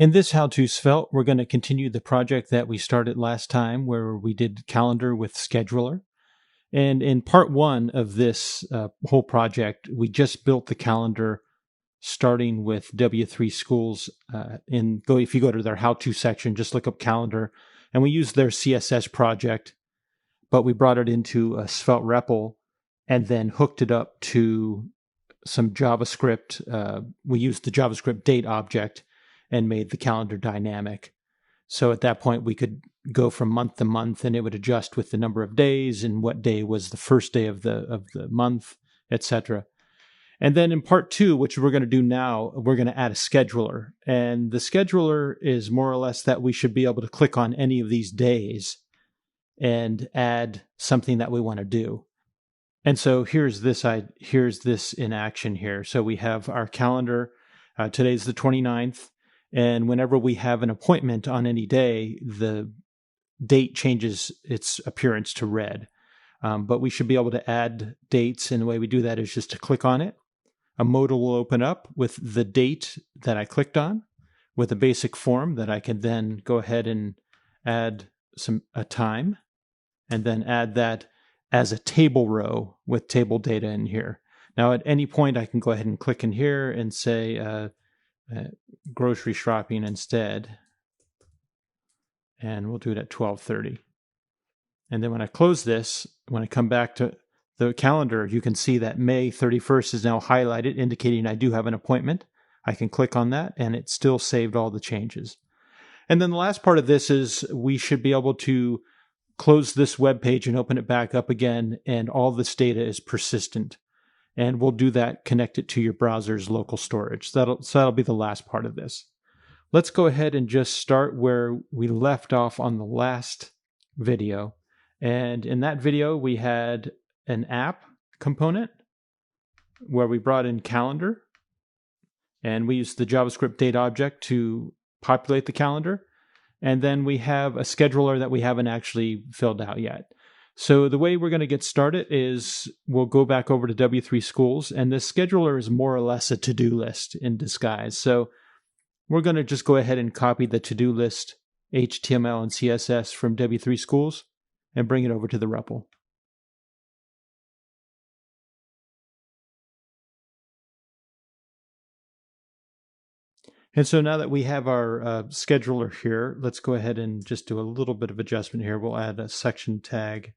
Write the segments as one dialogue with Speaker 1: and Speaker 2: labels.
Speaker 1: In this How-To-Svelte, we're going to continue the project that we started last time where we did calendar with scheduler. And in part one of this whole project, we just built the calendar starting with W3 Schools. If you go to their how-to section, just look up calendar. And we used their CSS project, but we brought it into a Svelte REPL and then hooked it up to some JavaScript. We used the JavaScript date object and made the calendar dynamic. So at that point, we could go from month to month, and it would adjust with the number of days and what day was the first day of the month, etc. And then in part two, which we're going to do now, we're going to add a scheduler. And the scheduler is more or less that we should be able to click on any of these days and add something that we want to do. And so here's this in action here. So we have our calendar. Today's the 29th. And whenever we have an appointment on any day, the date changes its appearance to red. But we should be able to add dates. And the way we do that is just to click on it. A modal will open up with the date that I clicked on with a basic form that I can then go ahead and add a time and then add that as a table row with table data in here. Now, at any point, I can go ahead and click in here and say grocery shopping instead. And we'll do it at 12:30. And then when I close this, when I come back to the calendar, you can see that May 31st is now highlighted, indicating I do have an appointment. I can click on that, and it still saved all the changes. And then the last part of this is we should be able to close this web page and open it back up again, and all this data is persistent. And we'll do that, connect it to your browser's local storage. So that'll be the last part of this. Let's go ahead and just start where we left off on the last video. And in that video, we had an app component where we brought in calendar, and we used the JavaScript date object to populate the calendar. And then we have a scheduler that we haven't actually filled out yet. So the way we're going to get started is we'll go back over to W3 Schools, and this scheduler is more or less a to-do list in disguise. So we're going to just go ahead and copy the to-do list HTML and CSS from W3 Schools and bring it over to the REPL. And so now that we have our scheduler here, let's go ahead and just do a little bit of adjustment here. We'll add a section tag.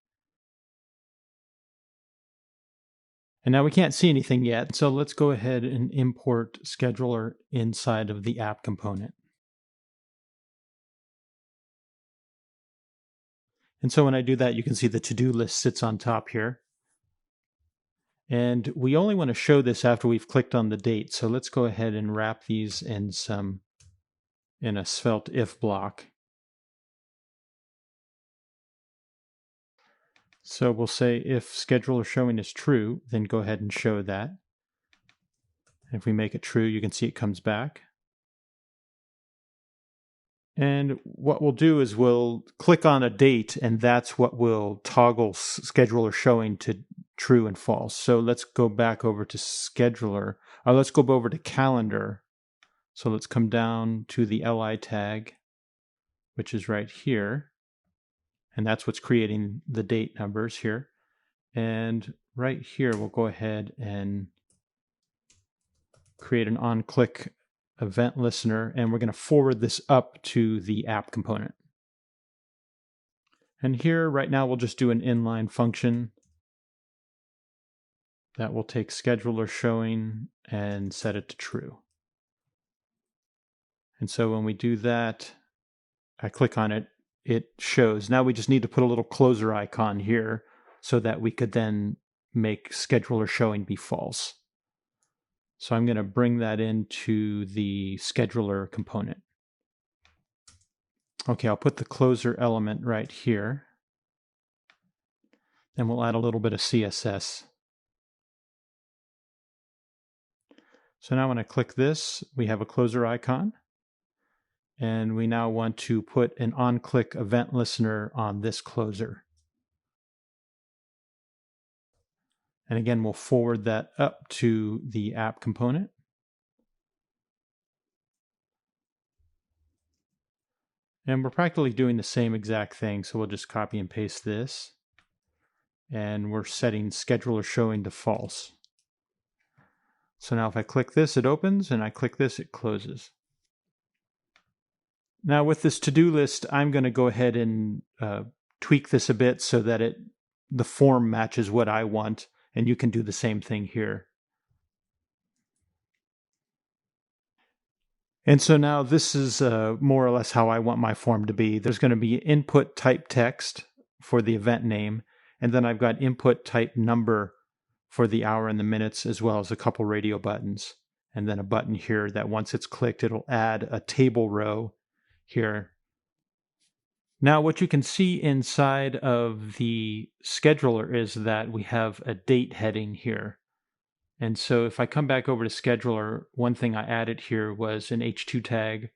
Speaker 1: And now we can't see anything yet, so let's go ahead and import scheduler inside of the app component. And so when I do that, you can see the to-do list sits on top here. And we only want to show this after we've clicked on the date. So let's go ahead and wrap these in a Svelte if block. So we'll say if scheduler showing is true, then go ahead and show that. And if we make it true, you can see it comes back. And what we'll do is we'll click on a date, and that's what will toggle scheduler showing to true and false. So let's go back over to scheduler. Let's go over to calendar. So let's come down to the li tag, which is right here. And that's what's creating the date numbers here. And right here, we'll go ahead and create an on-click event listener, and we're going to forward this up to the app component. And here, right now, we'll just do an inline function that will take scheduler showing and set it to true. And so when we do that, I click on it, it shows. Now we just need to put a little closer icon here so that we could then make scheduler showing be false. So I'm going to bring that into the scheduler component. Okay, I'll put the closer element right here. And we'll add a little bit of CSS. So now when I click this, we have a closer icon. And we now want to put an on-click event listener on this closer. And again, we'll forward that up to the app component. And we're practically doing the same exact thing, so we'll just copy and paste this. And we're setting scheduler showing to false. So now if I click this, it opens, and I click this, it closes. Now with this to-do list, I'm going to go ahead and tweak this a bit so that the form matches what I want, and you can do the same thing here. And so now this is more or less how I want my form to be. There's going to be input type text for the event name, and then I've got input type number for the hour and the minutes, as well as a couple radio buttons, and then a button here that once it's clicked, it'll add a table row here. Now what you can see inside of the scheduler is that we have a date heading here. And so if I come back over to scheduler, one thing I added here was an H2 tag,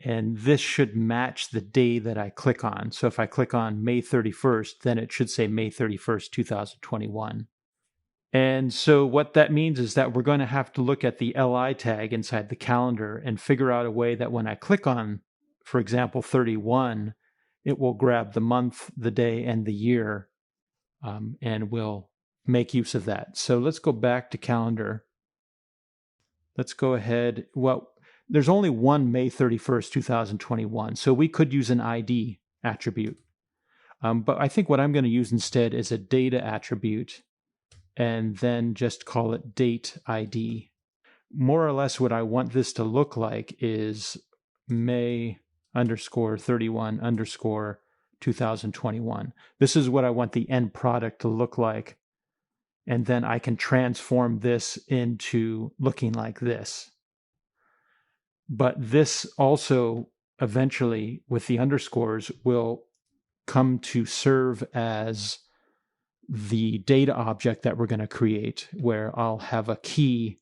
Speaker 1: and this should match the day that I click on. So if I click on May 31st, then it should say May 31st, 2021. And so what that means is that we're going to have to look at the LI tag inside the calendar and figure out a way that when I click on, for example, 31, it will grab the month, the day, and the year, and we'll make use of that. So let's go back to calendar. Let's go ahead. Well, there's only one May 31st, 2021, so we could use an ID attribute. But I think what I'm going to use instead is a data attribute, and then just call it date ID. More or less what I want this to look like is May _31 _2021. This is what I want the end product to look like. And then I can transform this into looking like this. But this also eventually, with the underscores, will come to serve as the data object that we're going to create, where I'll have a key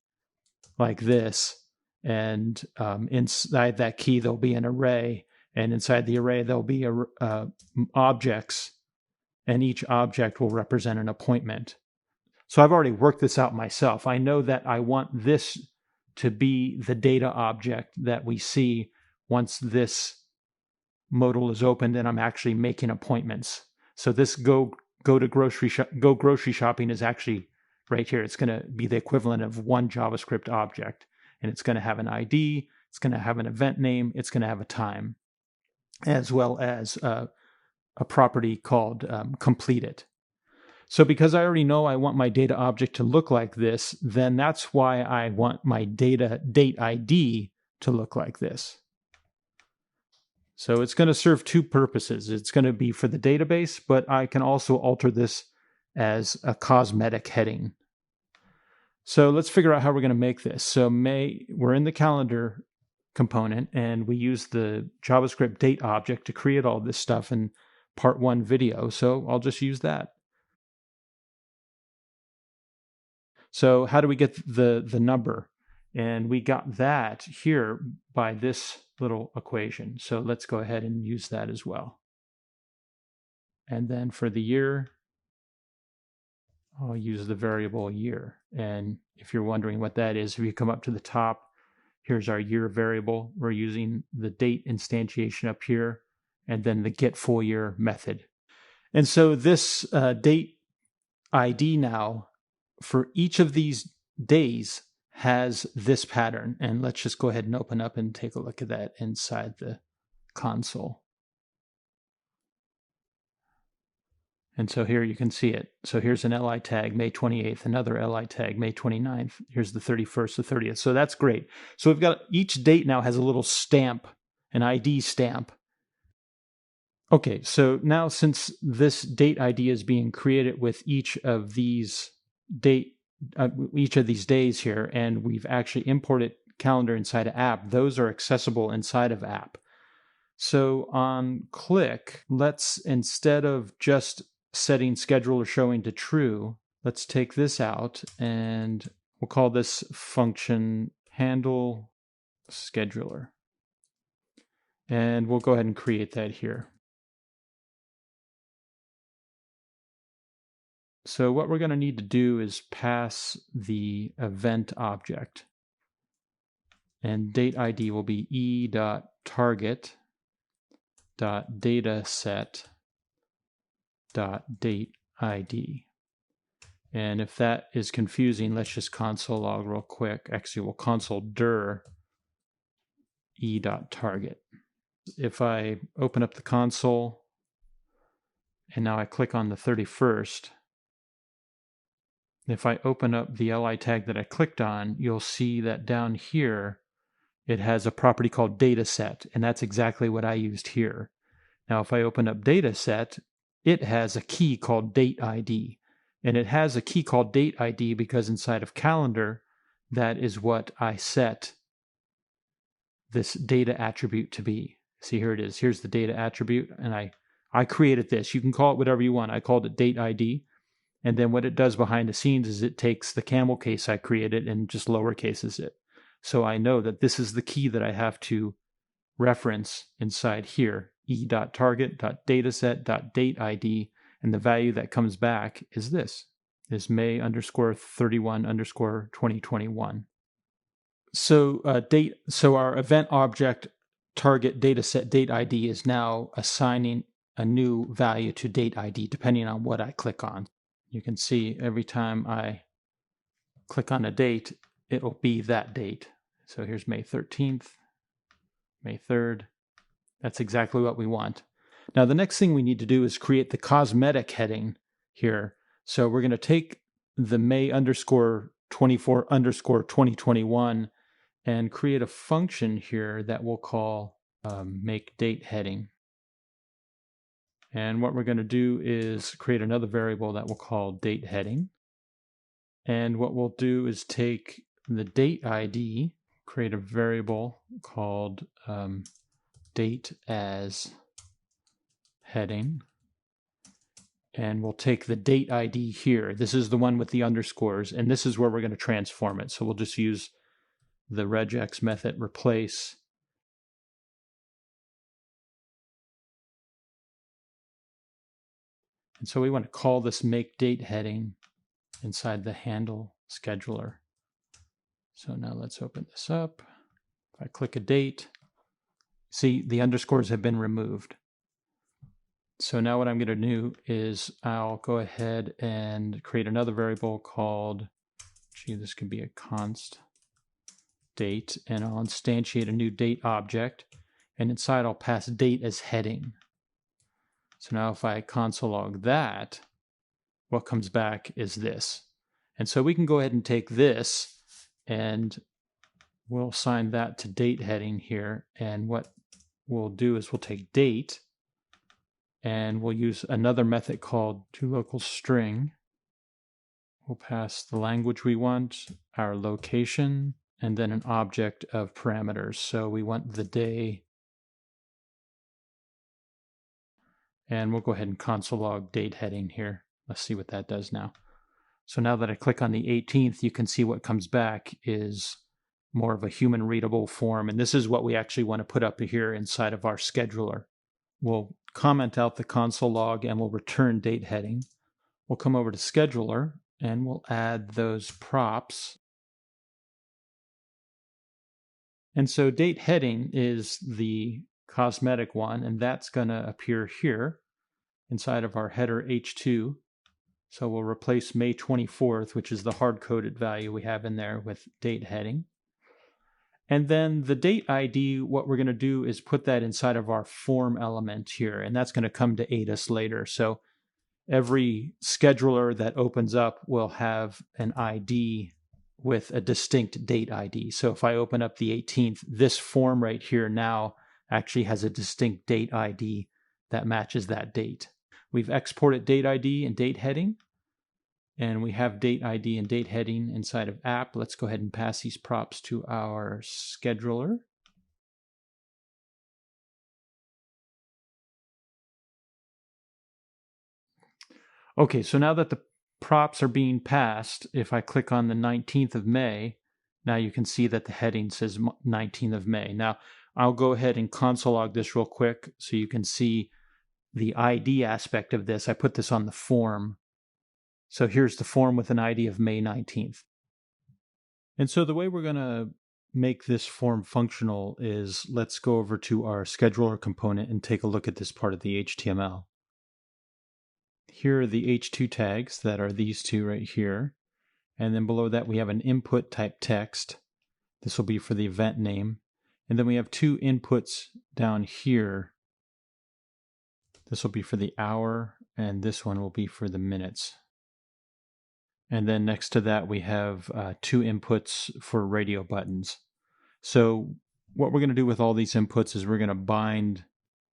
Speaker 1: like this, and inside that key there'll be an array, and inside the array there'll be objects, and each object will represent an appointment. So I've already worked this out myself. I know that I want this to be the data object that we see once this modal is opened and I'm actually making appointments. So this go grocery shopping is actually right here. It's going to be the equivalent of one JavaScript object, and it's going to have an ID, it's going to have an event name, it's going to have a time, as well as a property called completed. So because I already know I want my data object to look like this, then that's why I want my date ID to look like this. So it's going to serve two purposes. It's going to be for the database, but I can also alter this as a cosmetic heading. So let's figure out how we're going to make this. So we're in the calendar component, and we use the JavaScript date object to create all this stuff in part 1 video. So I'll just use that. So how do we get the number? And we got that here by this little equation. So let's go ahead and use that as well. And then for the year, I'll use the variable year. And if you're wondering what that is, if you come up to the top, here's our year variable. We're using the date instantiation up here, and then the get full year method. And so this date ID now, for each of these days, has this pattern. And let's just go ahead and open up and take a look at that inside the console. And so here you can see it. So here's an LI tag, May 28th, another LI tag, May 29th. Here's the 31st, the 30th. So that's great. So we've got each date now has a little stamp, an ID stamp. Okay, so now since this date ID is being created with each of these days here, and we've actually imported calendar inside of app, those are accessible inside of app. So on click, let's, instead of just setting scheduler showing to true, let's take this out and we'll call this function handle scheduler. And we'll go ahead and create that here. So what we're going to need to do is pass the event object. And date ID will be e.target. dot data set dot date ID. And if that is confusing, let's just console log real quick. Actually, we'll console dir e.target. If I open up the console and now I click on the 31st, if I open up the li tag that I clicked on, you'll see that down here it has a property called dataset, and that's exactly what I used here. Now, if I open up dataset, it has a key called date ID. And it has a key called date ID because inside of calendar, that is what I set this data attribute to be. See, here it is. Here's the data attribute, and I created this. You can call it whatever you want. I called it date ID. And then what it does behind the scenes is it takes the camel case I created and just lowercases it. So I know that this is the key that I have to reference inside here, e.target.dataset.dateID, and the value that comes back is this, is May_31_2021. So our event object target dataset date ID is now assigning a new value to date ID depending on what I click on. You can see every time I click on a date, it'll be that date. So here's May 13th, May 3rd. That's exactly what we want. Now, the next thing we need to do is create the cosmetic heading here. So we're going to take the May_24_2021 and create a function here that we'll call make date heading. And what we're going to do is create another variable that we'll call date heading. And what we'll do is take the date ID, create a variable called date as heading, and we'll take the date ID here. This is the one with the underscores, and this is where we're going to transform it. So we'll just use the regex method replace. And so we want to call this make date heading inside the handle scheduler. So now let's open this up. If I click a date, see the underscores have been removed. So now what I'm going to do is I'll go ahead and create another variable called, this could be a const date, and I'll instantiate a new date object, and inside I'll pass date as heading. So now if I console log that, what comes back is this. And so we can go ahead and take this and we'll assign that to date heading here. And what we'll do is we'll take date and we'll use another method called toLocalString. We'll pass the language we want, our location, and then an object of parameters. So we want the day. And we'll go ahead and console log date heading here. Let's see what that does now. So now that I click on the 18th, you can see what comes back is more of a human readable form. And this is what we actually want to put up here inside of our scheduler. We'll comment out the console log and we'll return date heading. We'll come over to scheduler and we'll add those props. And so date heading is the cosmetic one, and that's going to appear here inside of our header H2. So we'll replace May 24th, which is the hard-coded value we have in there, with date heading. And then the date ID, what we're going to do is put that inside of our form element here, and that's going to come to aid us later. So every scheduler that opens up will have an ID with a distinct date ID. So if I open up the 18th, this form right here now actually has a distinct date ID that matches that date. We've exported date ID and date heading, and we have date ID and date heading inside of app. Let's go ahead and pass these props to our scheduler. Okay, so now that the props are being passed, if I click on the 19th of May, now you can see that the heading says 19th of May. Now, I'll go ahead and console log this real quick so you can see the ID aspect of this. I put this on the form. So here's the form with an ID of May 19th. And so the way we're going to make this form functional is let's go over to our scheduler component and take a look at this part of the HTML. Here are the H2 tags that are these two right here. And then below that we have an input type text. This will be for the event name. And then we have two inputs down here. This will be for the hour, and this one will be for the minutes. And then next to that we have two inputs for radio buttons. So what we're going to do with all these inputs is we're going to bind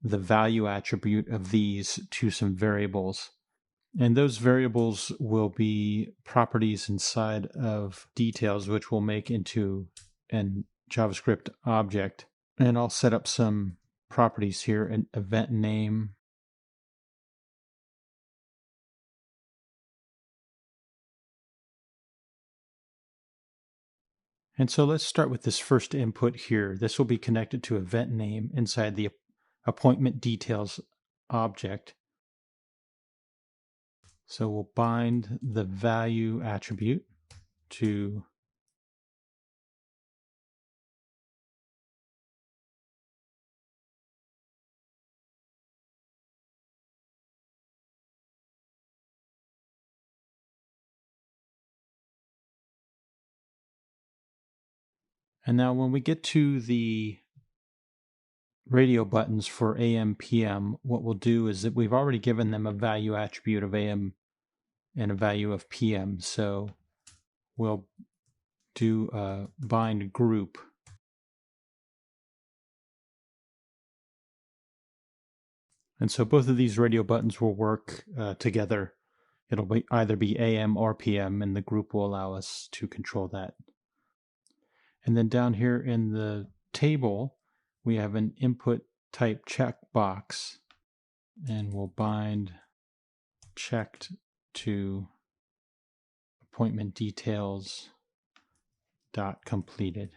Speaker 1: the value attribute of these to some variables. And those variables will be properties inside of details, which we'll make into an JavaScript object. And I'll set up some properties here, an event name. And so let's start with this first input here. This will be connected to event name inside the appointment details object. So we'll bind the value attribute to and now when we get to the radio buttons for AM, PM, what we'll do is that we've already given them a value attribute of AM and a value of PM. So we'll do a bind group. And so both of these radio buttons will work together. It'll be either be AM or PM, and the group will allow us to control that. And then down here in the table, we have an input type checkbox, and we'll bind checked to appointment details dot completed.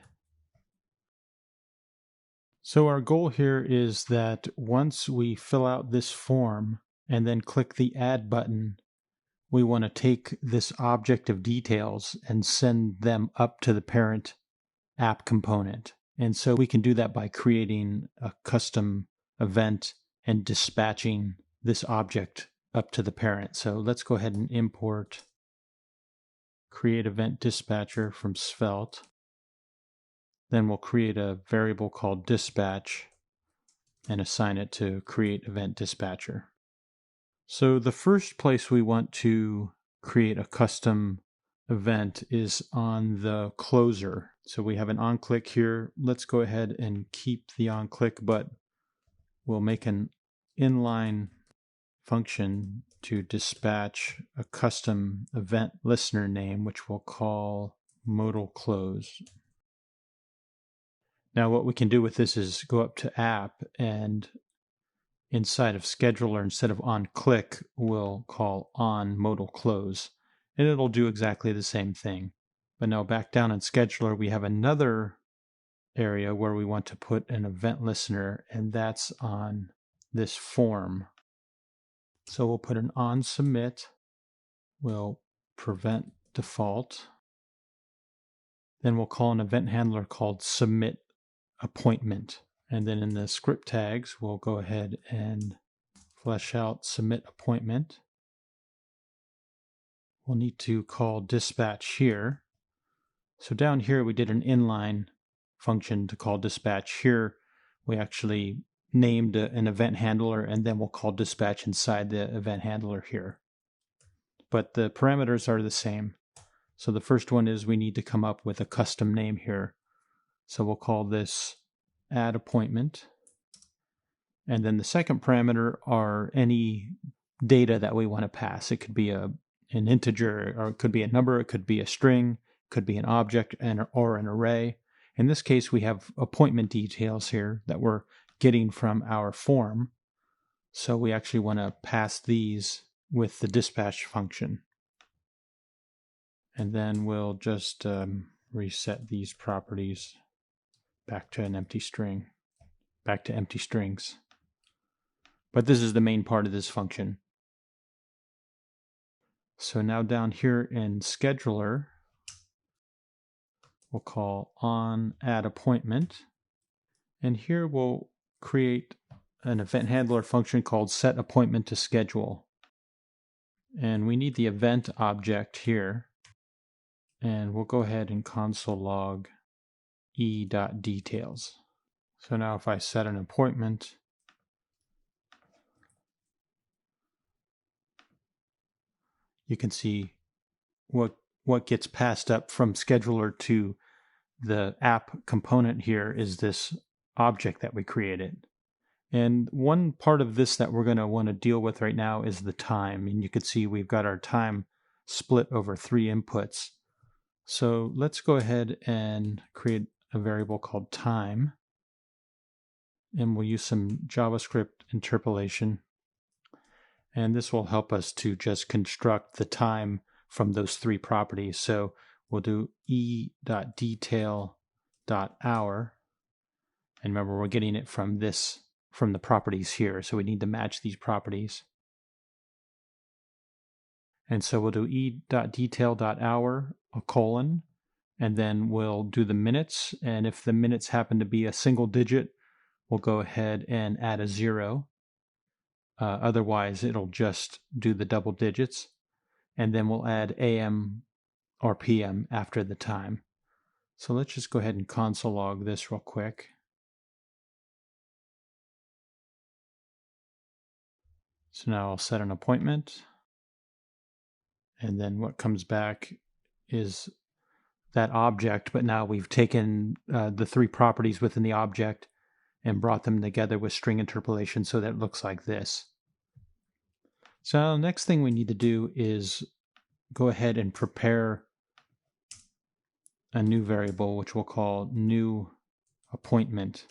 Speaker 1: So our goal here is that once we fill out this form and then click the add button, we want to take this object of details and send them up to the parent app component. And so we can do that by creating a custom event and dispatching this object up to the parent. So let's go ahead and import create event dispatcher from Svelte. Then we'll create a variable called dispatch and assign it to create event dispatcher. So the first place we want to create a custom event is on the closer. So we have an onClick here. Let's go ahead and keep the onClick, but we'll make an inline function to dispatch a custom event listener name, which we'll call modal close. Now what we can do with this is go up to app, and inside of scheduler, instead of onClick, we'll call on modal close, and it'll do exactly the same thing. But now back down in scheduler, we have another area where we want to put an event listener, and that's on this form. So we'll put an on submit, we'll prevent default, then we'll call an event handler called submit appointment. And then in the script tags, we'll go ahead and flesh out submit appointment. We'll need to call dispatch here. So down here, we did an inline function to call dispatch. Here, we actually named an event handler, and then we'll call dispatch inside the event handler here. But the parameters are the same. So the first one is we need to come up with a custom name here. So we'll call this add appointment. And then the second parameter are any data that we want to pass. It could be an integer, or it could be a number, it could be a string, it could be an object or an array. In this case, we have appointment details here that we're getting from our form. So we actually want to pass these with the dispatch function. And then we'll just reset these properties back to an empty string, back to empty strings. But this is the main part of this function. So now down here in scheduler, we'll call on add appointment. And here we'll create an event handler function called set appointment to schedule. And we need the event object here. And we'll go ahead and console log e.details. So now if I set an appointment, you can see what gets passed up from scheduler to the app component here is this object that we created. And one part of this that we're going to want to deal with right now is the time. And you can see we've got our time split over 3 inputs. So let's go ahead and create a variable called time. And we'll use some JavaScript interpolation. And this will help us to just construct the time from those 3 properties. So we'll do e.detail.hour. And remember, we're getting it from the properties here. So we need to match these properties. And so we'll do e.detail.hour, a colon, and then we'll do the minutes. And if the minutes happen to be a single digit, we'll go ahead and add a 0. Otherwise, it'll just do the double digits. And then we'll add AM or PM after the time. So let's just go ahead and console log this real quick. So now I'll set an appointment. And then what comes back is that object, but now we've taken the 3 properties within the object and brought them together with string interpolation so that it looks like this. So next thing we need to do is go ahead and prepare a new variable, which we'll call new appointment.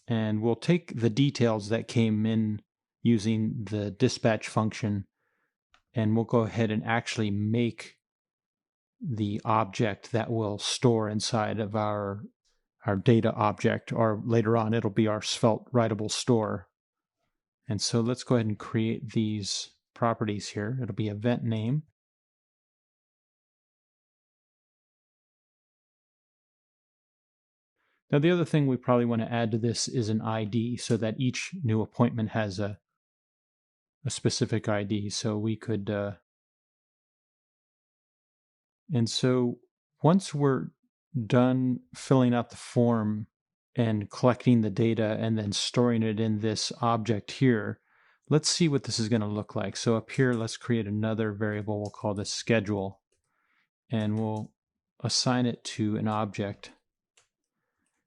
Speaker 1: And we'll take the details that came in using the dispatch function, and we'll go ahead and actually make the object that will store inside of our data object, or later on it'll be our Svelte Writable Store. And so let's go ahead and create these properties here. It'll be event name. Now the other thing we probably want to add to this is an ID so that each new appointment has a specific ID. So we could, and so once we're done filling out the form and collecting the data and then storing it in this object here, let's see what this is going to look like. So up here, let's create another variable. We'll call this schedule, and we'll assign it to an object.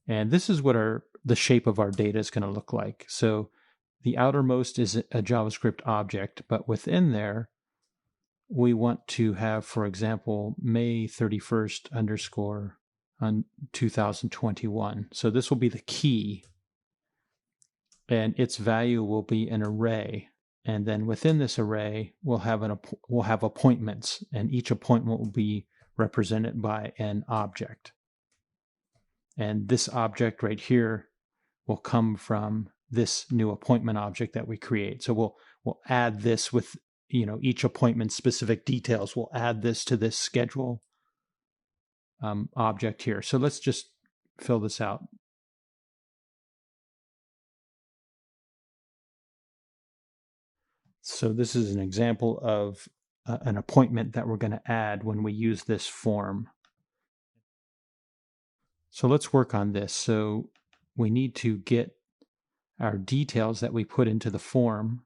Speaker 1: And this is what the shape of our data is going to look like. So the outermost is a JavaScript object, but within there, we want to have, for example, May 31st underscore on 2021. So this will be the key, and its value will be an array. And then within this array, we'll have appointments, and each appointment will be represented by an object. And this object right here will come from this new appointment object that we create. So we'll add this with each appointment specific details. We'll add this to this schedule object here. So let's just fill this out. So this is an example of an appointment that we're going to add when we use this form. So let's work on this. So we need to get our details that we put into the form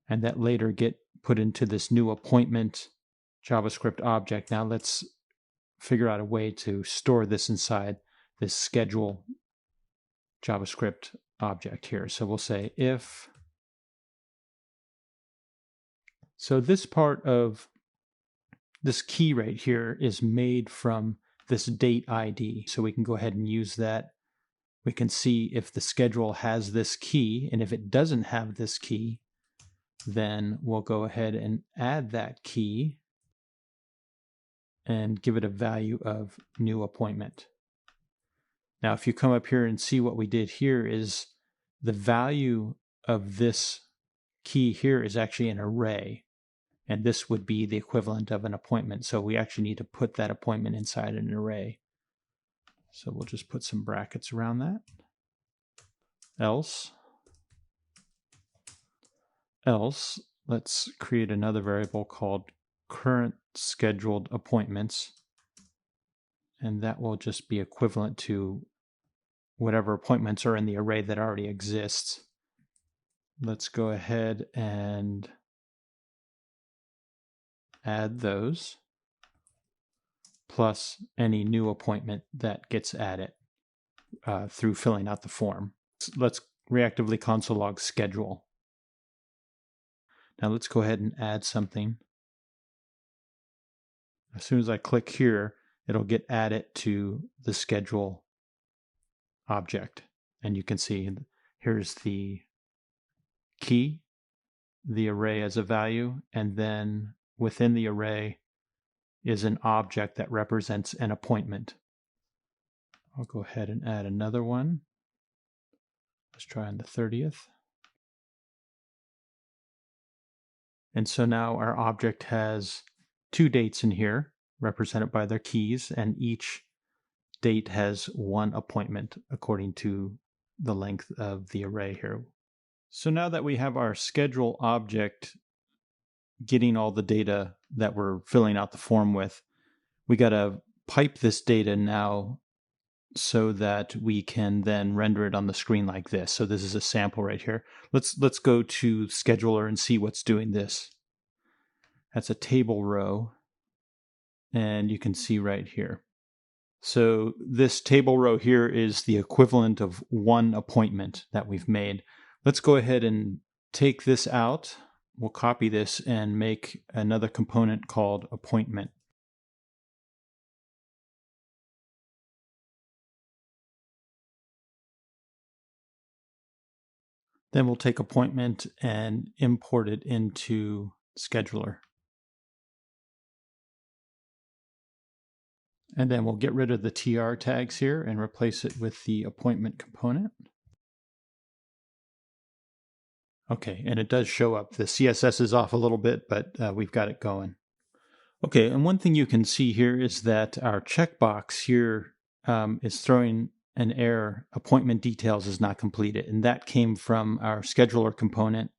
Speaker 1: and that later get put into this new appointment JavaScript object. Now let's figure out a way to store this inside this schedule JavaScript object here. So we'll say if. So this part of this key right here is made from this date ID. So we can go ahead and use that. We can see if the schedule has this key, and if it doesn't have this key, then we'll go ahead and add that key and give it a value of new appointment. Now, if you come up here and see what we did here is the value of this key here is actually an array. and this would be the equivalent of an appointment. So we actually need to put that appointment inside an array. So we'll just put some brackets around that. Else, let's create another variable called current scheduled appointments, and that will just be equivalent to whatever appointments are in the array that already exists. Let's go ahead and add those, plus any new appointment that gets added through filling out the form. Let's reactively console log schedule. Now let's go ahead and add something. As soon as I click here, it'll get added to the schedule object. And you can see here's the key, the array as a value, and then within the array is an object that represents an appointment. I'll go ahead and add another one. Let's try on the 30th. And so now our object has 2 dates in here, represented by their keys, and each date has 1 appointment according to the length of the array here. So now that we have our schedule object getting all the data that we're filling out the form with, we got to pipe this data now so that we can then render it on the screen like this. So this is a sample right here. Let's go to scheduler and see what's doing this. That's a table row, and you can see right here. So this table row here is the equivalent of 1 appointment that we've made. Let's go ahead and take this out. We'll copy this and make another component called appointment. Then we'll take appointment and import it into scheduler. And then we'll get rid of the TR tags here and replace it with the appointment component. Okay, and it does show up. The CSS is off a little bit, but we've got it going. Okay, and one thing you can see here is that our checkbox here is throwing an error, appointment details is not completed, and that came from our scheduler component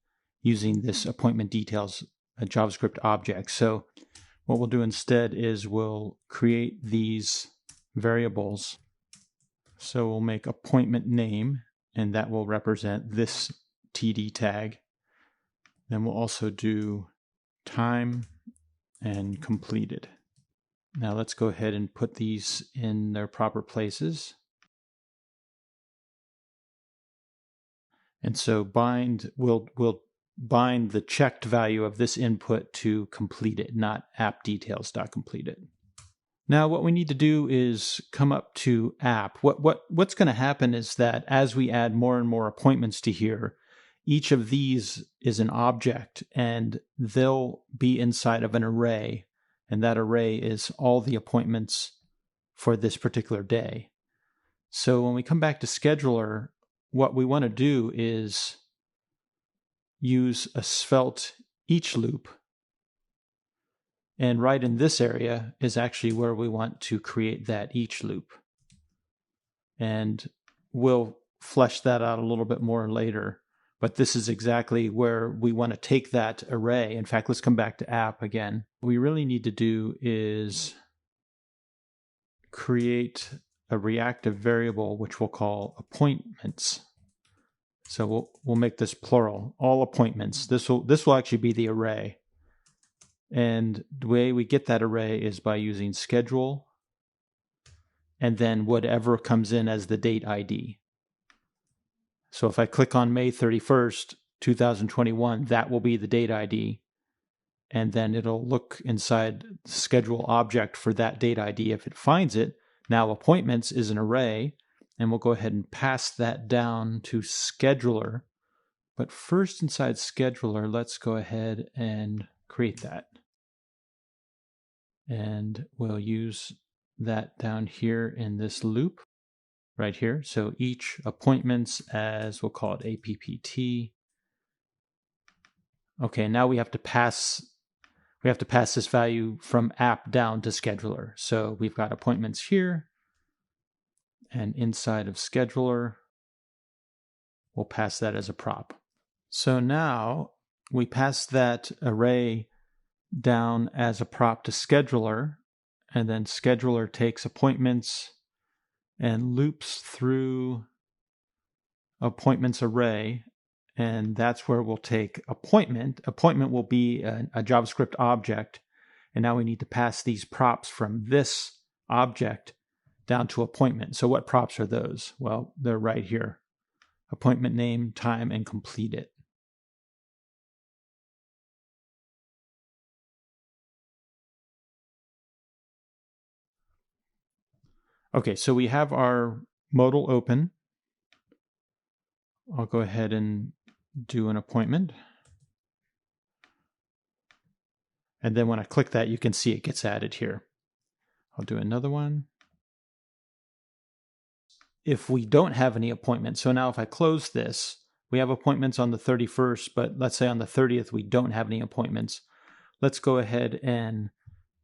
Speaker 1: using this appointment details JavaScript object. So what we'll do instead is we'll create these variables. So we'll make appointment name, and that will represent this TD tag. Then we'll also do time and completed. Now let's go ahead and put these in their proper places. And so we'll bind the checked value of this input to completed, not app details.completed. Now what we need to do is come up to app. What's going to happen is that as we add more and more appointments to here, each of these is an object, and they'll be inside of an array, and that array is all the appointments for this particular day. So when we come back to scheduler, what we want to do is use a Svelte each loop, and right in this area is actually where we want to create that each loop. And we'll flesh that out a little bit more later. But this is exactly where we want to take that array. In fact, let's come back to app again. What we really need to do is create a reactive variable, which we'll call appointments. So we'll make this plural, all appointments. This will actually be the array. And the way we get that array is by using schedule and then whatever comes in as the date ID. So if I click on May 31st, 2021, that will be the date ID. And then it'll look inside the schedule object for that date ID. If it finds it, now appointments is an array, and we'll go ahead and pass that down to scheduler. But first inside scheduler, let's go ahead and create that. And we'll use that down here in this loop right here. So each appointments as, we'll call it APPT. Okay, now we have to pass we have to pass this value from app down to scheduler. So we've got appointments here, and inside of scheduler, we'll pass that as a prop. So now we pass that array down as a prop to scheduler, and then scheduler takes appointments and loops through appointments array, and that's where we'll take appointment. Appointment will be a JavaScript object, and now we need to pass these props from this object down to appointment. So what props are those? Well, they're right here. Appointment name, time, and complete it. Okay, so we have our modal open. I'll go ahead and do an appointment. And then when I click that, you can see it gets added here. I'll do another one. If we don't have any appointments, so now if I close this, we have appointments on the 31st, but let's say on the 30th, we don't have any appointments. Let's go ahead and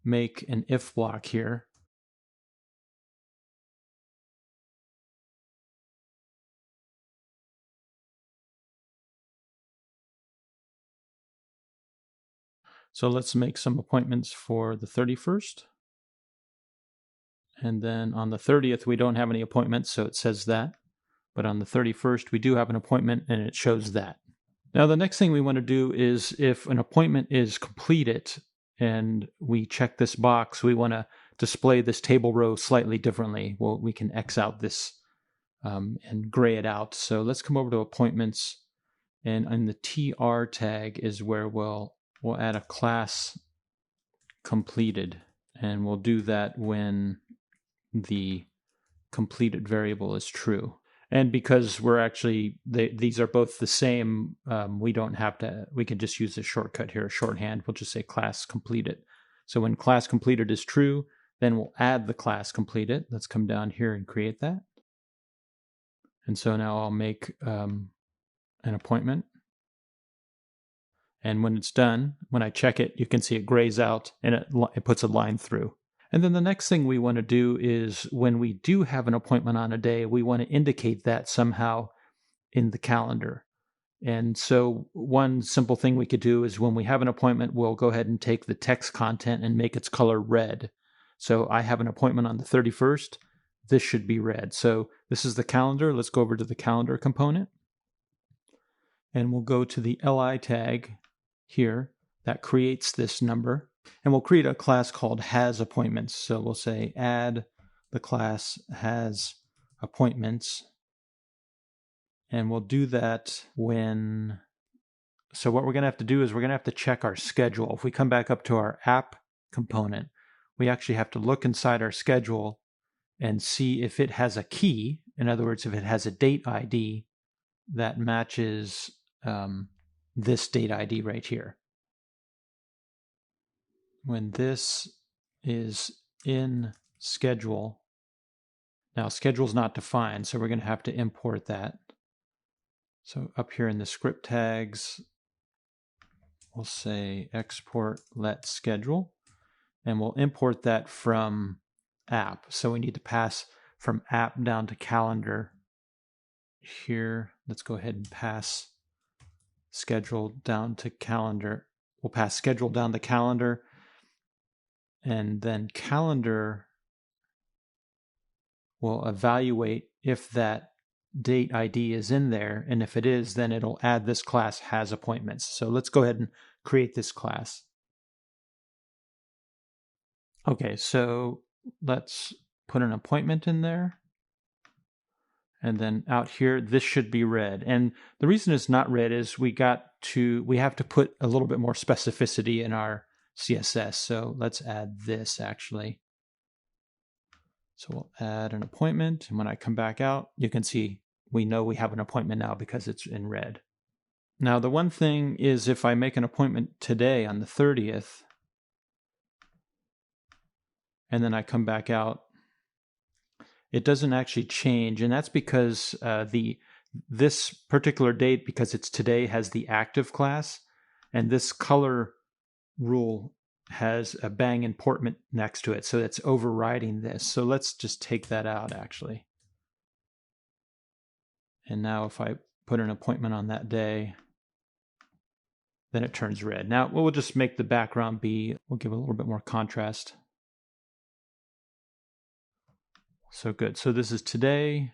Speaker 1: make an if block here. So let's make some appointments for the 31st. And then on the 30th, we don't have any appointments, so it says that. But on the 31st, we do have an appointment, and it shows that. Now, the next thing we want to do is if an appointment is completed and we check this box, we want to display this table row slightly differently. Well, we can X out this and gray it out. So let's come over to appointments, and in the TR tag is where we'll add a class completed, and we'll do that when the completed variable is true. And because we're actually, these are both the same, we can just use this shortcut here, shorthand. We'll just say class completed. So when class completed is true, then we'll add the class completed. Let's come down here and create that. And so now I'll make an appointment. And when it's done, when I check it, you can see it grays out and it puts a line through. And then the next thing we want to do is when we do have an appointment on a day, we want to indicate that somehow in the calendar. And so one simple thing we could do is when we have an appointment, we'll go ahead and take the text content and make its color red. So I have an appointment on the 31st. This should be red. So this is the calendar. Let's go over to the calendar component. And we'll go to the li tag here that creates this number. And we'll create a class called has appointments. So we'll say add the class has appointments. And we'll do that when, so what we're going to have to do is we're going to have to check our schedule. If we come back up to our app component, we actually have to look inside our schedule and see if it has a key. In other words, if it has a date ID that matches this date ID right here. When this is in schedule, now schedule is not defined, so we're going to have to import that. So up here in the script tags, we'll say export let schedule, and we'll import that from app. So we need to pass from app down to calendar. Here, let's go ahead and pass schedule down to calendar. We'll pass schedule down to calendar, and then calendar will evaluate if that date ID is in there, and if it is, then it'll add this class has appointments. So let's go ahead and create this class. Okay, so let's put an appointment in there. And then out here, this should be red. And the reason it's not red is we have to put a little bit more specificity in our CSS. So let's add this actually. So we'll add an appointment. And when I come back out, you can see we know we have an appointment now because it's in red. Now, the one thing is if I make an appointment today on the 30th, and then I come back out, it doesn't actually change. And that's because this particular date, because it's today, has the active class. And this color rule has a bang importment next to it, so it's overriding this. So let's just take that out actually. And now if I put an appointment on that day, then it turns red. Now we'll just make the background be, we'll give a little bit more contrast. So good. So this is today.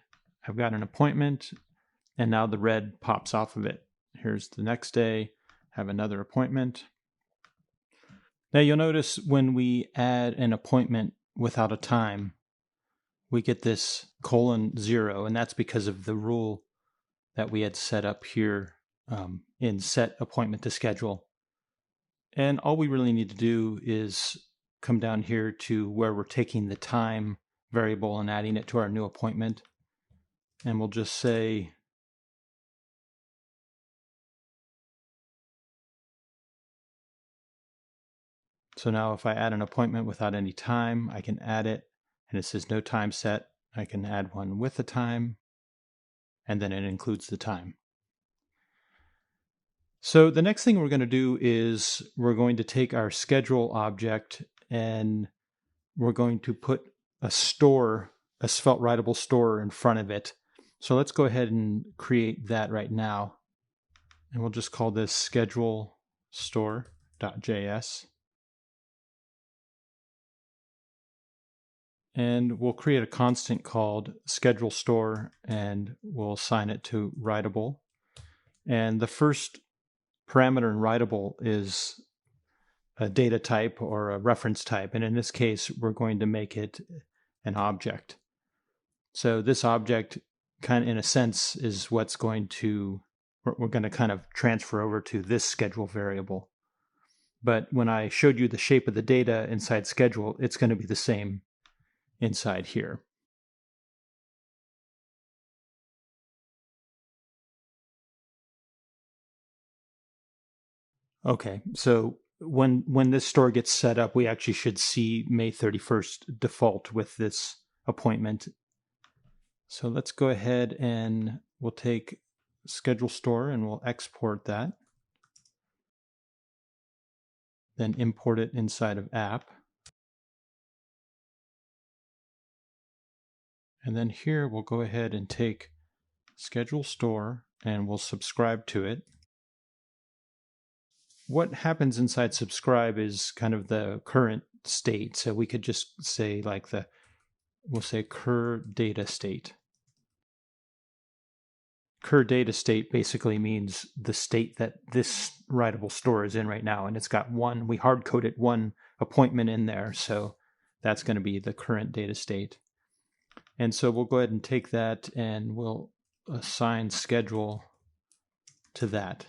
Speaker 1: I've got an appointment, and now the red pops off of it. Here's the next day. Have another appointment. Now you'll notice when we add an appointment without a time, we get this :0, and that's because of the rule that we had set up here in set appointment to schedule. And all we really need to do is come down here to where we're taking the time variable and adding it to our new appointment. And we'll just say so now if I add an appointment without any time, I can add it, and it says no time set. I can add one with a time, and then it includes the time. So the next thing we're going to do is we're going to take our schedule object and we're going to put a store, a Svelte Writable Store in front of it. So let's go ahead and create that right now. And we'll just call this schedule store.js. And we'll create a constant called schedule store, and we'll assign it to writable. And the first parameter in writable is a data type or a reference type. And in this case, we're going to make it an object. So this object kind of, in a sense, is what's going to, we're going to kind of transfer over to this schedule variable. But when I showed you the shape of the data inside schedule, it's going to be the same inside here. Okay, so when this store gets set up, we actually should see May 31st default with this appointment. So let's go ahead and we'll take schedule store and we'll export that. Then import it inside of app. And then here we'll go ahead and take schedule store and we'll subscribe to it. What happens inside subscribe is kind of the current state. So we could just say like we'll say CRUD data state. CRUD data state basically means the state that this writable store is in right now. And it's got we hard coded one appointment in there. So that's going to be the current data state. And so we'll go ahead and take that and we'll assign schedule to that.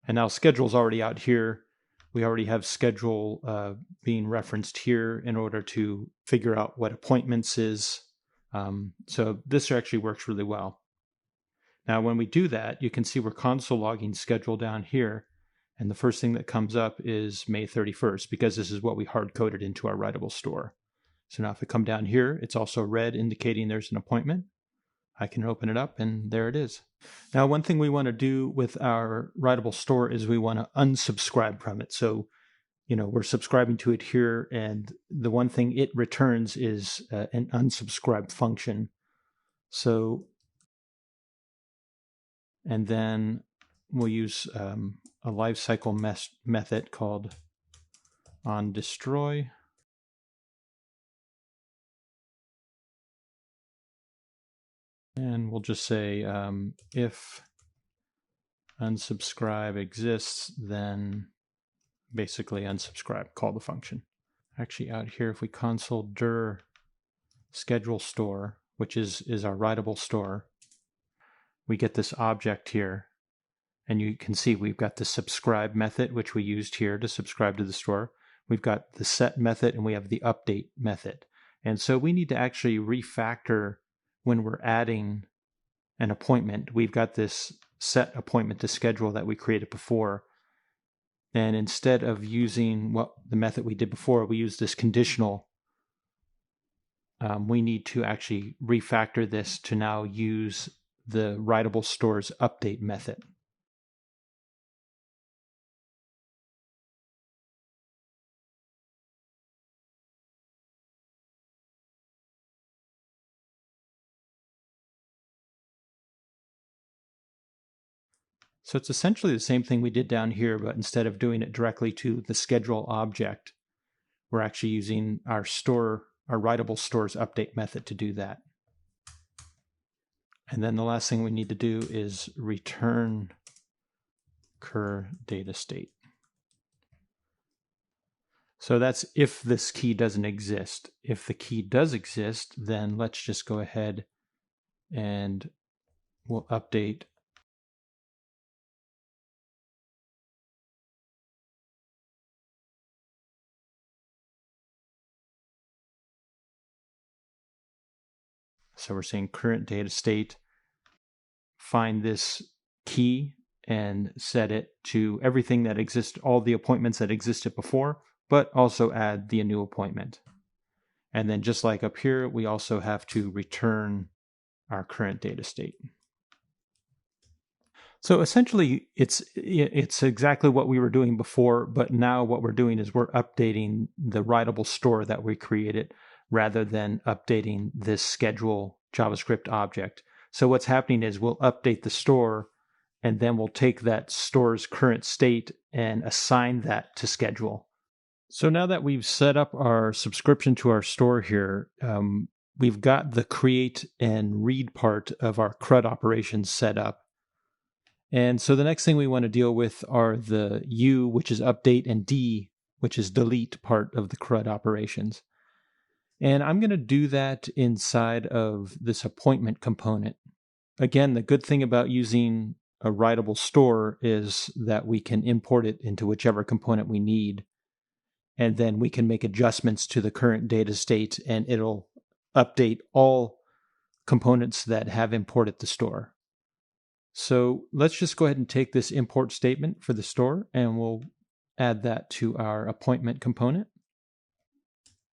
Speaker 1: And now schedule is already out here. We already have schedule being referenced here in order to figure out what appointments is. So this actually works really well. Now, when we do that, you can see we're console logging schedule down here. And the first thing that comes up is May 31st, because this is what we hard coded into our writable store. So now if I come down here, it's also red indicating there's an appointment. I can open it up and there it is. Now, one thing we want to do with our writable store is we want to unsubscribe from it. So, we're subscribing to it here, and the one thing it returns is an unsubscribe function. So, and then we'll use a lifecycle method called onDestroy. And we'll just say if unsubscribe exists, then basically unsubscribe, call the function. Actually out here, if we console dir schedule store, which is our writable store, we get this object here. And you can see we've got the subscribe method, which we used here to subscribe to the store. We've got the set method and we have the update method. And so we need to actually refactor when we're adding an appointment. We've got this set appointment to schedule that we created before. And instead of using the method we did before, we use this conditional. We need to actually refactor this to now use the writable store's update method. So it's essentially the same thing we did down here, but instead of doing it directly to the schedule object, we're actually using our Writable Store's update method to do that. And then the last thing we need to do is return cur data state. So that's if this key doesn't exist. If the key does exist, then let's just go ahead and we'll update. So we're saying current data state, find this key and set it to everything that exists, all the appointments that existed before, but also add the new appointment. And then just like up here, we also have to return our current data state. So essentially, it's exactly what we were doing before, but now what we're doing is we're updating the Writable Store that we created rather than updating this schedule JavaScript object. So what's happening is we'll update the store, and then we'll take that store's current state and assign that to schedule. So now that we've set up our subscription to our store here, we've got the create and read part of our CRUD operations set up. And so the next thing we want to deal with are the U, which is update, and D, which is delete part of the CRUD operations. And I'm going to do that inside of this appointment component. Again, the good thing about using a Writable Store is that we can import it into whichever component we need. And then we can make adjustments to the current data state, and it'll update all components that have imported the store. So let's just go ahead and take this import statement for the store, and we'll add that to our appointment component.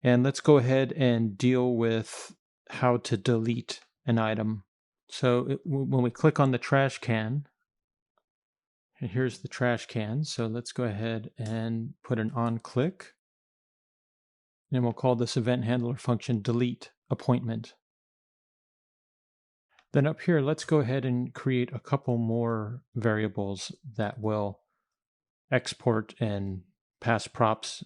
Speaker 1: And let's go ahead and deal with how to delete an item. So when we click on the trash can, and here's the trash can. So let's go ahead and put an on click. And we'll call this event handler function delete appointment. Then up here, let's go ahead and create a couple more variables that will export and pass props.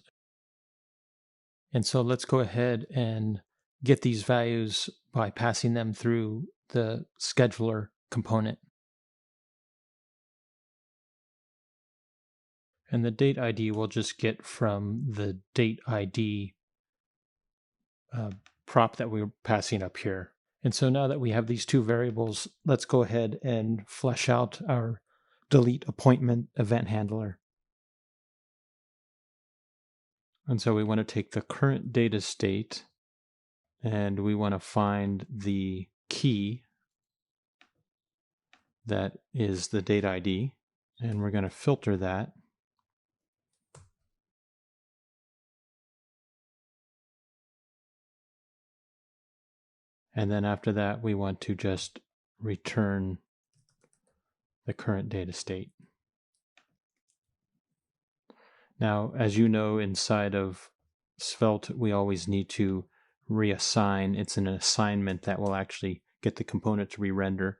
Speaker 1: And so let's go ahead and get these values by passing them through the scheduler component. And the date ID we'll just get from the date ID prop that we're passing up here. And so now that we have these two variables, let's go ahead and flesh out our delete appointment event handler. And so we want to take the current data state, and we want to find the key that is the date ID, and we're going to filter that. And then after that, we want to just return the current data state. Now, as you know, inside of Svelte, we always need to reassign. It's an assignment that will actually get the component to re-render.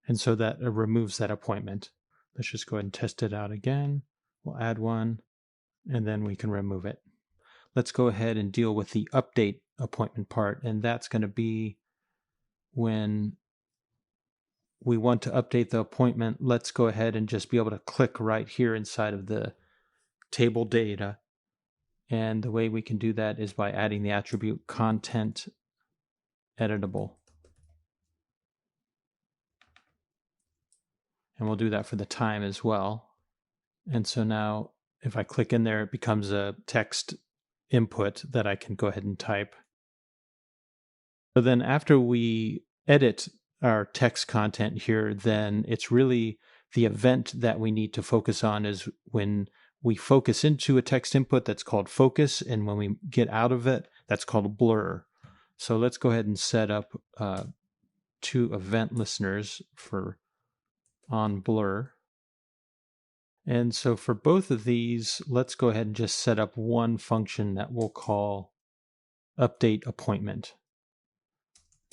Speaker 1: And so that removes that appointment. Let's just go ahead and test it out again. We'll add one, and then we can remove it. Let's go ahead and deal with the update appointment part, and that's going to be when we want to update the appointment. Let's go ahead and just be able to click right here inside of the table data. And the way we can do that is by adding the attribute content editable. And we'll do that for the time as well. And so now if I click in there, it becomes a text input that I can go ahead and type. So then after we edit our text content here, then it's really the event that we need to focus on is when we focus into a text input, that's called focus, and when we get out of it, that's called blur. So let's go ahead and set up two event listeners for on blur. And so for both of these, let's go ahead and just set up one function that we'll call update appointment.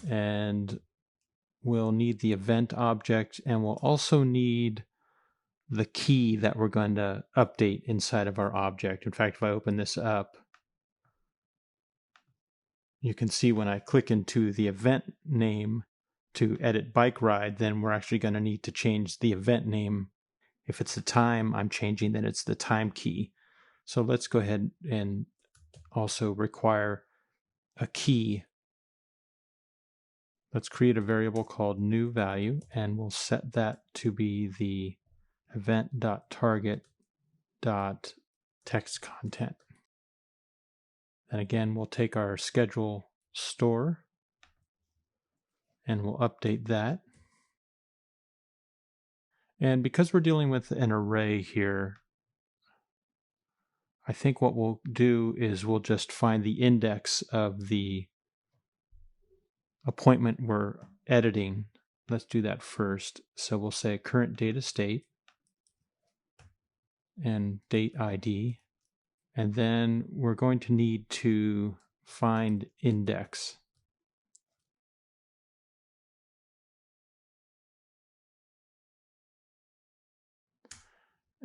Speaker 1: And we'll need the event object, and we'll also need the key that we're going to update inside of our object. In fact, if I open this up, you can see when I click into the event name to edit bike ride, then we're actually going to need to change the event name. If it's the time I'm changing, then it's the time key. So let's go ahead and also require a key. Let's create a variable called new value, and we'll set that to be the event.target.text content. And again, we'll take our schedule store and we'll update that. And because we're dealing with an array here, I think what we'll do is we'll just find the index of the appointment we're editing. Let's do that first. So we'll say current data state and date ID. And then we're going to need to find index.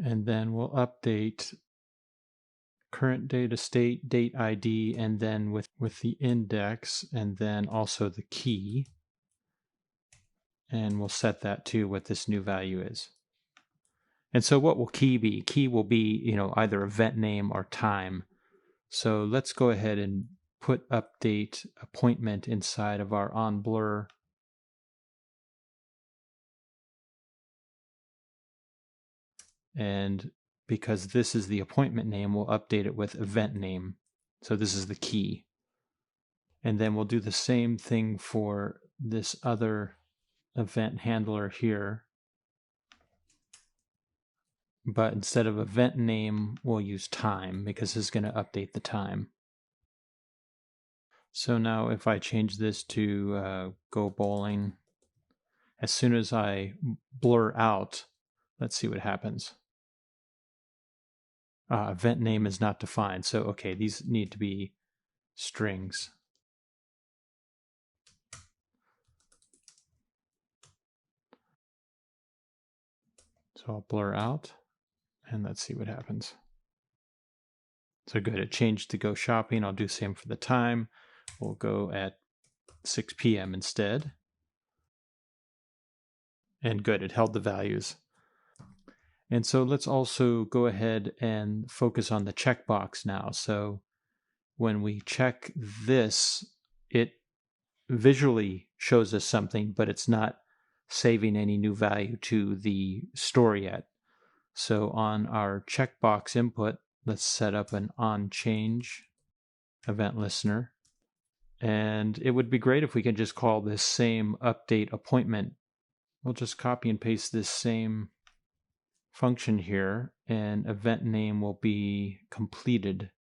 Speaker 1: And then we'll update current data state, date ID, and then with the index, and then also the key. And we'll set that to what this new value is. And so what will key be? Key will be, either event name or time. So let's go ahead and put update appointment inside of our onBlur. And because this is the appointment name, we'll update it with event name. So this is the key. And then we'll do the same thing for this other event handler here. But instead of event name, we'll use time because it's going to update the time. So now if I change this to go bowling, as soon as I blur out, let's see what happens. Event name is not defined. So, okay, these need to be strings. So I'll blur out and let's see what happens. So good, it changed to go shopping. I'll do the same for the time. We'll go at 6 p.m. instead. And good, it held the values. And so let's also go ahead and focus on the checkbox now. So when we check this, it visually shows us something, but it's not saving any new value to the store yet. So on our checkbox input, let's set up an onChange event listener. And it would be great if we could just call this same update appointment. We'll just copy and paste this same function here, and event name will be completed.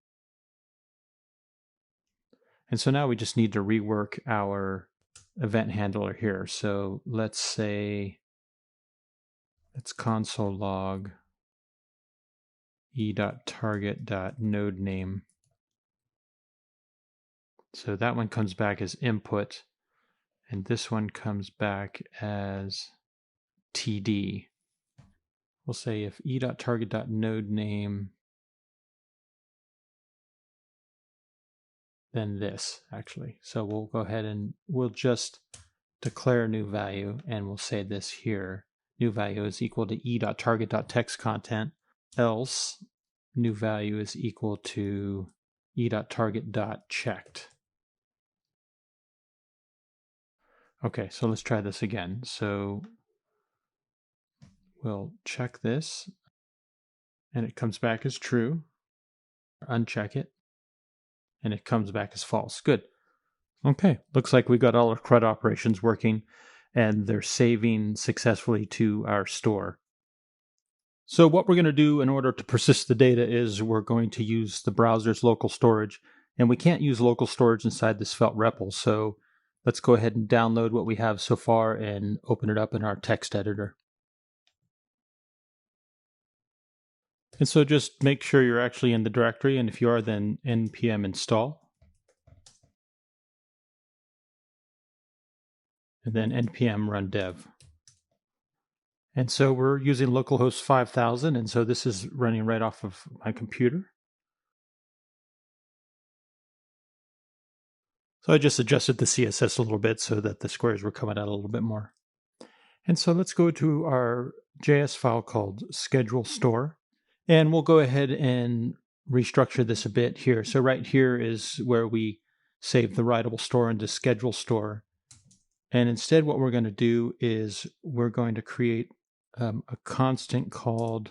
Speaker 1: And so now we just need to rework our event handler here. So let's say, let's console log e.target.nodename. So that one comes back as input, and this one comes back as TD. We'll say if e.target.nodename, then this actually. So we'll go ahead and we'll just declare a new value, and we'll say this here. New value is equal to e.target.text content, else new value is equal to e.target.checked. Okay, so let's try this again. So we'll check this, and it comes back as true. Uncheck it, and it comes back as false. Good. Okay, looks like we got all our CRUD operations working, and they're saving successfully to our store. So what we're going to do in order to persist the data is we're going to use the browser's local storage, and we can't use local storage inside the Svelte REPL. So let's go ahead and download what we have so far and open it up in our text editor. And so just make sure you're actually in the directory, and if you are, then npm install. and then npm run dev. And so we're using localhost 5000, and so this is running right off of my computer. So I just adjusted the CSS a little bit so that the squares were coming out a little bit more. And so let's go to our JS file called schedule store, and we'll go ahead and restructure this a bit here. So right here is where we save the writable store into schedule store. And instead what we're going to do is we're going to create a constant called,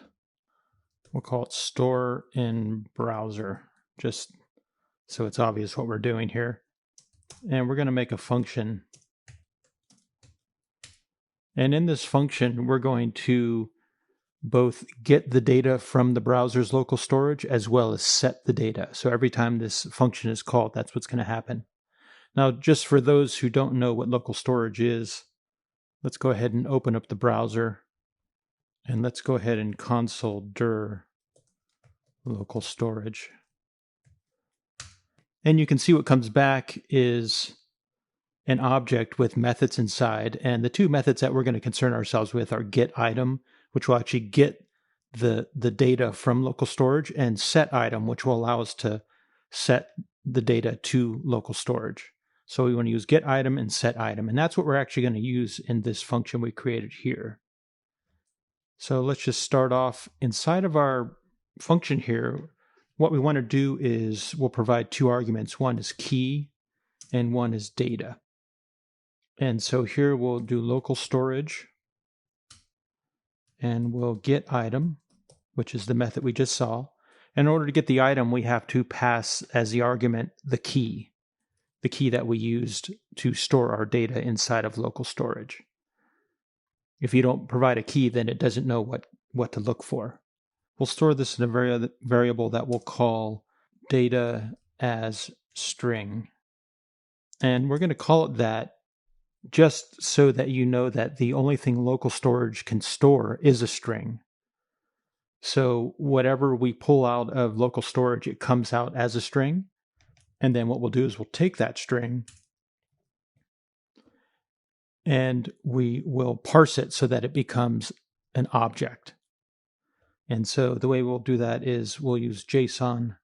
Speaker 1: we'll call it store in browser, just so it's obvious what we're doing here. And we're going to make a function. And in this function, we're going to both get the data from the browser's local storage as well as set the data. So every time this function is called, that's what's going to happen. Now, just for those who don't know what local storage is, let's go ahead and open up the browser. And let's go ahead and console dir local storage. And you can see what comes back is an object with methods inside. And the two methods that we're going to concern ourselves with are getItem, which will actually get the data from local storage, and setItem, which will allow us to set the data to local storage. So we want to use getItem and setItem, and that's what we're actually going to use in this function we created here. So let's just start off inside of our function here. What we want to do is we'll provide two arguments. One is key and one is data. And so here we'll do local storage, and we'll get item, which is the method we just saw. In order to get the item, we have to pass as the argument the key that we used to store our data inside of local storage. If you don't provide a key, then it doesn't know what to look for. We'll store this in a variable that we'll call data as string. And we're going to call it that just so that you know that the only thing local storage can store is a string. So whatever we pull out of local storage, it comes out as a string. And then what we'll do is we'll take that string and we will parse it so that it becomes an object. And so the way we'll do that is we'll use json.parse,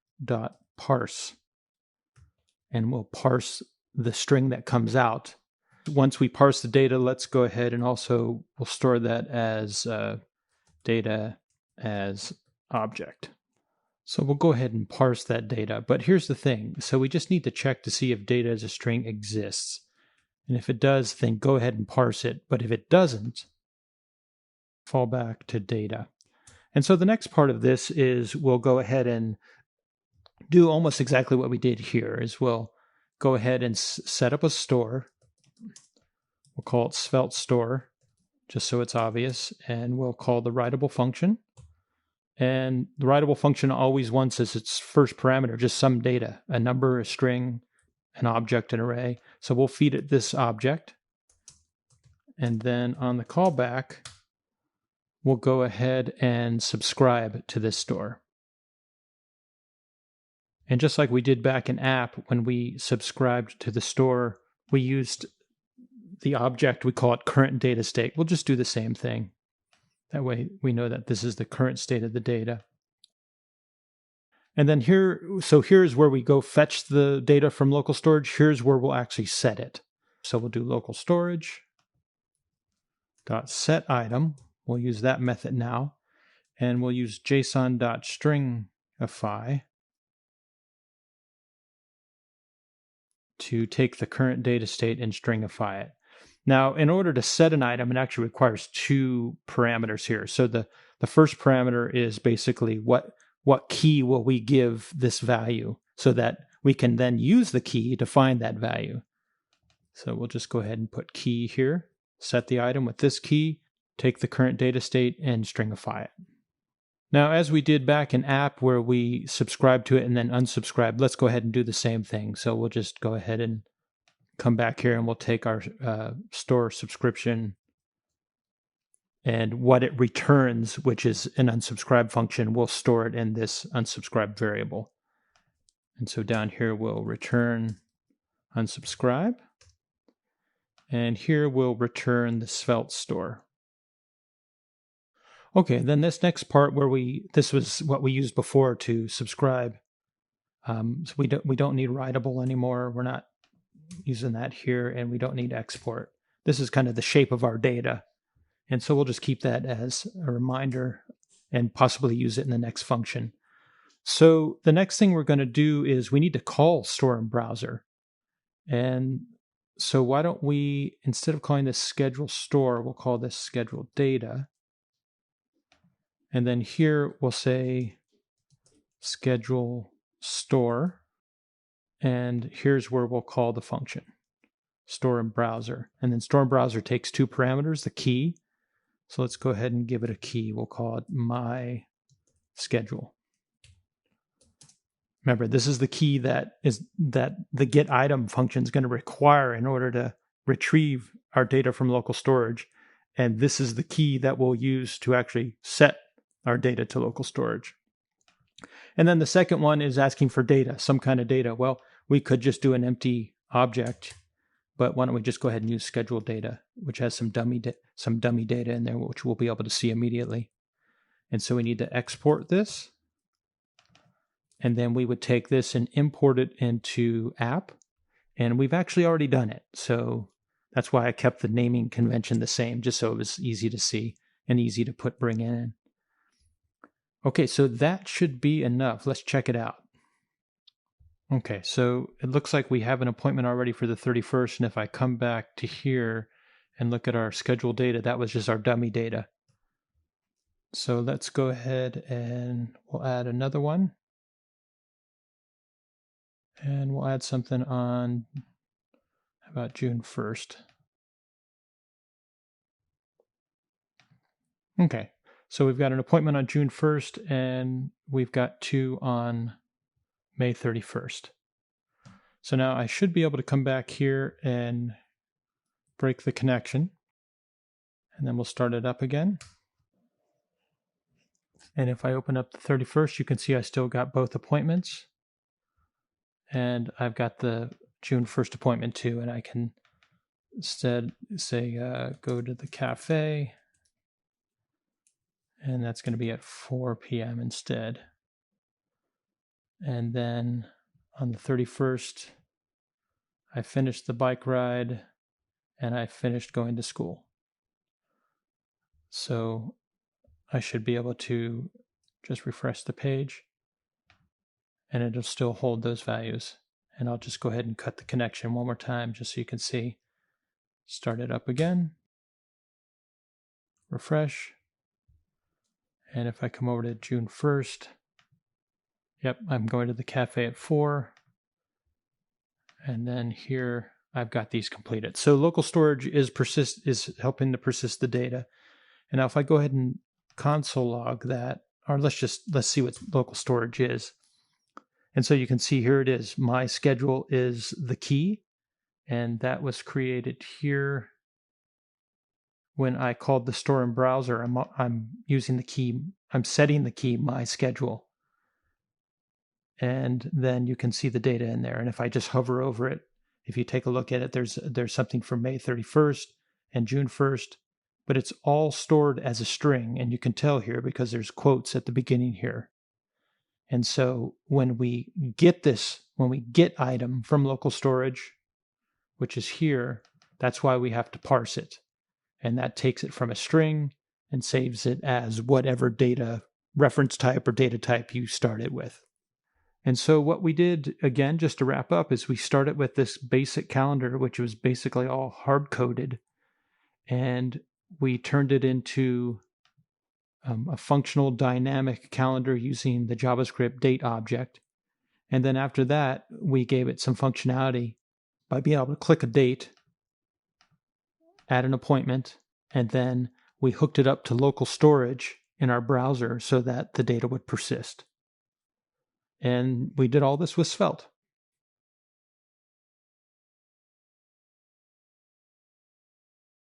Speaker 1: and we'll parse the string that comes out. Once we parse the data, let's go ahead and also we'll store that as data as object. So we'll go ahead and parse that data. But here's the thing. So we just need to check to see if data as a string exists. And if it does, then go ahead and parse it. But if it doesn't, fall back to data. And so the next part of this is we'll go ahead and do almost exactly what we did here. Is we'll go ahead and set up a store. We'll call it Svelte Store, just so it's obvious. And we'll call the writable function. And the writable function always wants as its first parameter just some data, a number, a string, an object, an array. So we'll feed it this object. And then on the callback, we'll go ahead and subscribe to this store. And just like we did back in app, when we subscribed to the store, we used the object, we call it current data state. We'll just do the same thing. That way we know that this is the current state of the data. And then here's where we go fetch the data from local storage. Here's where we'll actually set it. So we'll do local storage dot set item. We'll use that method now. And we'll use json.stringify to take the current data state and stringify it. Now, in order to set an item, it actually requires two parameters here. So the first parameter is basically what key will we give this value so that we can then use the key to find that value. So we'll just go ahead and put key here, set the item with this key, take the current data state, and stringify it. Now, as we did back in app where we subscribed to it and then unsubscribed, let's go ahead and do the same thing. So we'll just go ahead and come back here and we'll take our store subscription, and what it returns, which is an unsubscribe function, we'll store it in this unsubscribe variable. And so down here we'll return unsubscribe. And here we'll return the Svelte store. Okay, then this next part where this was what we used before to subscribe. So we don't need Writable anymore. We're not using that here, and we don't need export. This is kind of the shape of our data. And so we'll just keep that as a reminder and possibly use it in the next function. So the next thing we're going to do is we need to call store in browser. And so why don't we, instead of calling this schedule store, we'll call this schedule data. And then here we'll say schedule store. And here's where we'll call the function, store in browser. And then store in browser takes two parameters, the key. So let's go ahead and give it a key. We'll call it my schedule. Remember, this is the key that the get item function is going to require in order to retrieve our data from local storage. And this is the key that we'll use to actually set our data to local storage. And then the second one is asking for data, some kind of data. Well, we could just do an empty object, but why don't we just go ahead and use schedule data, which has some dummy data in there, which we'll be able to see immediately. And so we need to export this. And then we would take this and import it into app. And we've actually already done it. So that's why I kept the naming convention the same, just so it was easy to see and easy to bring in. Okay, so that should be enough. Let's check it out. Okay, so it looks like we have an appointment already for the 31st. And if I come back to here and look at our scheduled data, that was just our dummy data. So let's go ahead and we'll add another one. And we'll add something on about June 1st. Okay, so we've got an appointment on June 1st, and we've got two on May 31st. So now I should be able to come back here and break the connection. And then we'll start it up again. And if I open up the 31st, you can see I still got both appointments. And I've got the June 1st appointment too, and I can instead say go to the cafe, and that's going to be at 4 p.m. instead. And then on the 31st, I finished the bike ride, and I finished going to school. So I should be able to just refresh the page, and it'll still hold those values. And I'll just go ahead and cut the connection one more time just so you can see. Start it up again. Refresh. And if I come over to June 1st, yep, I'm going to the cafe at 4. And then here I've got these completed. So local storage is helping to persist the data. And now if I go ahead and console log that, or let's see what local storage is. And so you can see here it is. My schedule is the key, and that was created here when I called the store in browser. I'm using the key. I'm setting the key my schedule, and then you can see the data in there. And if I just hover over it, if you take a look at it, there's something for May 31st and June 1st, but it's all stored as a string, and you can tell here because there's quotes at the beginning here. And so when we get item from local storage, which is here, that's why we have to parse it. And that takes it from a string and saves it as whatever data reference type or data type you started with. And so what we did, again, just to wrap up, is we started with this basic calendar, which was basically all hard-coded. And we turned it into a functional dynamic calendar using the JavaScript date object. And then after that, we gave it some functionality by being able to click a date, add an appointment, and then we hooked it up to local storage in our browser so that the data would persist. And we did all this with Svelte.